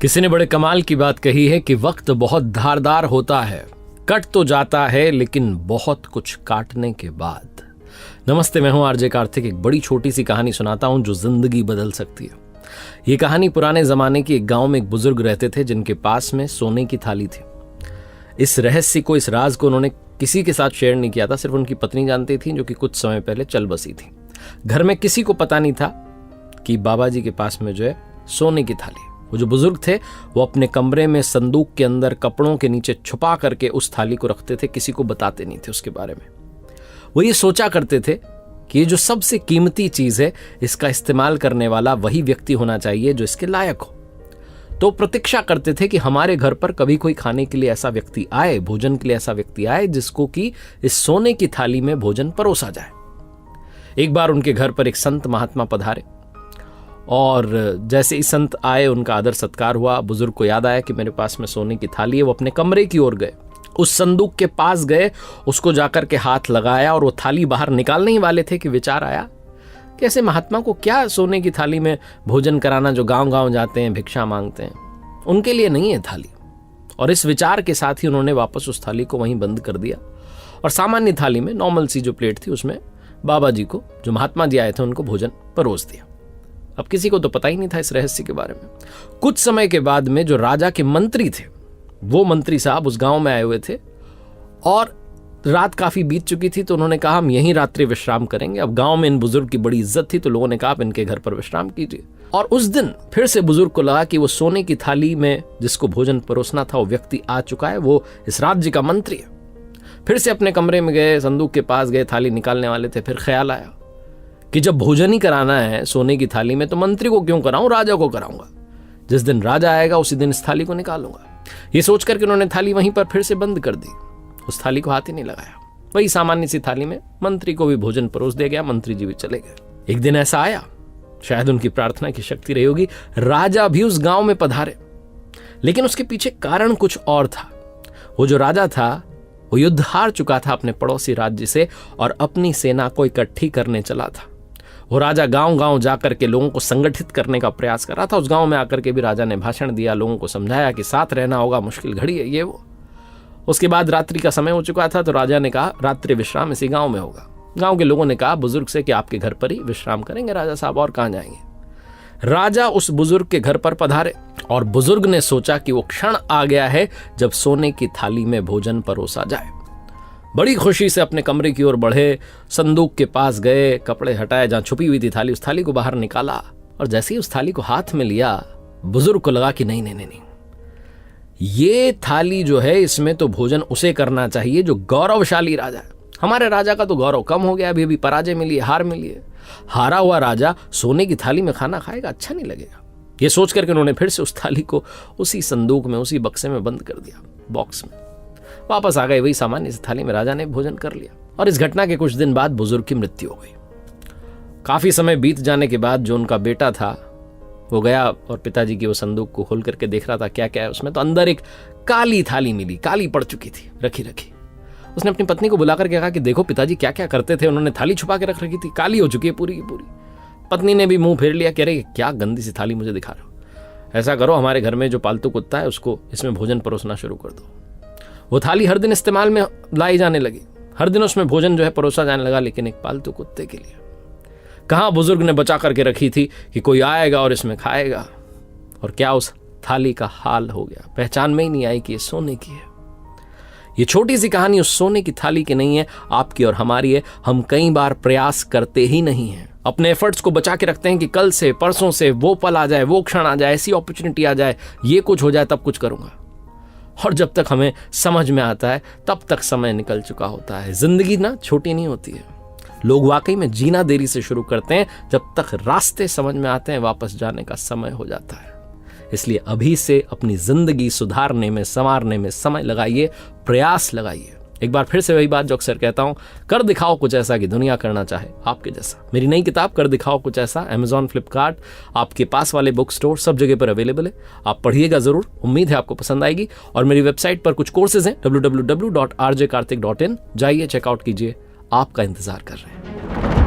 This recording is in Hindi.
किसी ने बड़े कमाल की बात कही है कि वक्त बहुत धारदार होता है, कट तो जाता है लेकिन बहुत कुछ काटने के बाद। नमस्ते, मैं हूं आरजे कार्तिक। एक बड़ी छोटी सी कहानी सुनाता हूं जो जिंदगी बदल सकती है। ये कहानी पुराने जमाने की एक गांव में एक बुजुर्ग रहते थे जिनके पास में सोने की थाली थी। इस रहस्य को, इस राज को उन्होंने किसी के साथ शेयर नहीं किया था, सिर्फ उनकी पत्नी जानती थी जो कि कुछ समय पहले चल बसी थी। घर में किसी को पता नहीं था कि बाबा जी के पास में जो है सोने की थाली। वो जो बुजुर्ग थे वो अपने कमरे में संदूक के अंदर कपड़ों के नीचे छुपा करके उस थाली को रखते थे, किसी को बताते नहीं थे उसके बारे में। वो ये सोचा करते थे कि ये जो सबसे कीमती चीज है इसका इस्तेमाल करने वाला वही व्यक्ति होना चाहिए जो इसके लायक हो। तो प्रतीक्षा करते थे कि हमारे घर पर कभी कोई खाने के लिए ऐसा व्यक्ति आए, भोजन के लिए ऐसा व्यक्ति आए जिसको कि इस सोने की थाली में भोजन परोसा जाए। एक बार उनके घर पर एक संत महात्मा पधारे और जैसे ही संत आए उनका आदर सत्कार हुआ। बुजुर्ग को याद आया कि मेरे पास में सोने की थाली है। वो अपने कमरे की ओर गए, उस संदूक के पास गए, उसको जाकर के हाथ लगाया और वो थाली बाहर निकालने ही वाले थे कि विचार आया कि ऐसे महात्मा को क्या सोने की थाली में भोजन कराना, जो गांव गांव जाते हैं भिक्षा मांगते हैं, उनके लिए नहीं है थाली। और इस विचार के साथ ही उन्होंने वापस उस थाली को वहीं बंद कर दिया और सामान्य थाली में, नॉर्मल सी जो प्लेट थी, उसमें बाबा जी को, जो महात्मा जी आए थे, उनको भोजन परोस दिया। अब किसी को तो पता ही नहीं था इस रहस्य के बारे में। कुछ समय के बाद में जो राजा के मंत्री थे, वो मंत्री साहब उस गांव में आए हुए थे और रात काफी बीत चुकी थी, तो उन्होंने कहा हम यहीं रात्रि विश्राम करेंगे। अब गांव में इन बुजुर्ग की बड़ी इज्जत थी, तो लोगों ने कहा आप इनके घर पर विश्राम कीजिए। और उस दिन फिर से बुजुर्ग को लगा कि वो सोने की थाली में जिसको भोजन परोसना था वो व्यक्ति आ चुका है, वो इस राज्य का मंत्री है। फिर से अपने कमरे में गए, संदूक के पास गए, थाली निकालने वाले थे। फिर ख्याल आया कि जब भोजन ही कराना है सोने की थाली में, तो मंत्री को क्यों कराऊं, राजा को कराऊंगा। जिस दिन राजा आएगा उसी दिन इस थाली को निकालूंगा। ये सोच करके उन्होंने थाली वहीं पर फिर से बंद कर दी। उस थाली को हाथ ही नहीं लगाया। वही सामान्य सी थाली में मंत्री को भी भोजन परोस दिया गया। मंत्री जी भी चले गए। एक दिन ऐसा आया, शायद उनकी प्रार्थना की शक्ति रही होगी, राजा भी उस गांव में पधारे। लेकिन उसके पीछे कारण कुछ और था। वो जो राजा था वो युद्ध हार चुका था अपने पड़ोसी राज्य से और अपनी सेना को इकट्ठी करने चला था। वो राजा गांव गांव जाकर के लोगों को संगठित करने का प्रयास कर रहा था। उस गांव में आकर के भी राजा ने भाषण दिया, लोगों को समझाया कि साथ रहना होगा, मुश्किल घड़ी है ये वो। उसके बाद रात्रि का समय हो चुका था, तो राजा ने कहा रात्रि विश्राम इसी गांव में होगा। गांव के लोगों ने कहा बुजुर्ग से कि आपके घर पर ही विश्राम करेंगे राजा साहब, और कहां जाएंगे। राजा उस बुजुर्ग के घर पर पधारे और बुजुर्ग ने सोचा कि वो क्षण आ गया है जब सोने की थाली में भोजन परोसा जाए। बड़ी खुशी से अपने कमरे की ओर बढ़े, संदूक के पास गए, कपड़े हटाए, जहां छुपी हुई थी थाली, उस थाली को बाहर निकाला और जैसे ही उस थाली को हाथ में लिया, बुजुर्ग को लगा कि नहीं नहीं नहीं, ये थाली जो है इसमें तो भोजन उसे करना चाहिए जो गौरवशाली राजा है। हमारे राजा का तो गौरव कम हो गया, अभी अभी पराजय मिली है, हार मिली है। हारा हुआ राजा सोने की थाली में खाना खाएगा, अच्छा नहीं लगेगा। ये सोच करके उन्होंने फिर से उस थाली को उसी संदूक में, उसी बक्से में बंद कर दिया, बॉक्स में। वापस आ गए, वही सामान्य सी थाली में राजा ने भोजन कर लिया। और इस घटना के कुछ दिन बाद बुजुर्ग की मृत्यु हो गई। काफी समय बीत जाने के बाद जो उनका बेटा था वो गया और पिताजी की वो संदूक को खोल करके देख रहा था क्या क्या है उसमें। तो अंदर एक काली थाली मिली, काली पड़ चुकी थी, रखी रखी। उसने अपनी पत्नी को बुला करके कहा कि देखो पिताजी क्या क्या करते थे, उन्होंने थाली छुपा के रख रखी थी, काली हो चुकी है पूरी की पूरी। पत्नी ने भी मुंह फेर लिया, कह रही क्या गंदी सी थाली मुझे दिखा रहे हो। ऐसा करो, हमारे घर में जो पालतू कुत्ता है उसको इसमें भोजन परोसना शुरू कर दो। वो थाली हर दिन इस्तेमाल में लाई जाने लगी, हर दिन उसमें भोजन जो है परोसा जाने लगा, लेकिन एक पालतू कुत्ते के लिए कहाँ बुजुर्ग ने बचा करके रखी थी कि कोई आएगा और इसमें खाएगा। और क्या उस थाली का हाल हो गया, पहचान में ही नहीं आई कि ये सोने की है। ये छोटी सी कहानी उस सोने की थाली की नहीं है, आपकी और हमारी है। हम कई बार प्रयास करते ही नहीं हैं, अपने एफर्ट्स को बचा के रखते हैं कि कल से, परसों से वो पल आ जाए, वो क्षण आ जाए, ऐसी अपॉर्चुनिटी आ जाए, ये कुछ हो जाए तब कुछ करूंगा। और जब तक हमें समझ में आता है तब तक समय निकल चुका होता है। जिंदगी ना छोटी नहीं होती है। लोग वाकई में जीना देरी से शुरू करते हैं, जब तक रास्ते समझ में आते हैं वापस जाने का समय हो जाता है। इसलिए अभी से अपनी जिंदगी सुधारने में, संवारने में समय लगाइए, प्रयास लगाइए। एक बार फिर से वही बात जो अक्सर कहता हूं, कर दिखाओ कुछ ऐसा कि दुनिया करना चाहे आपके जैसा। मेरी नई किताब कर दिखाओ कुछ ऐसा Amazon, फ्लिपकार्ट, आपके पास वाले बुक स्टोर, सब जगह पर अवेलेबल है। आप पढ़िएगा जरूर, उम्मीद है आपको पसंद आएगी। और मेरी वेबसाइट पर कुछ कोर्सेज हैं, www.rjkartik.in, जाइए, चेकआउट कीजिए, आपका इंतजार कर रहे हैं।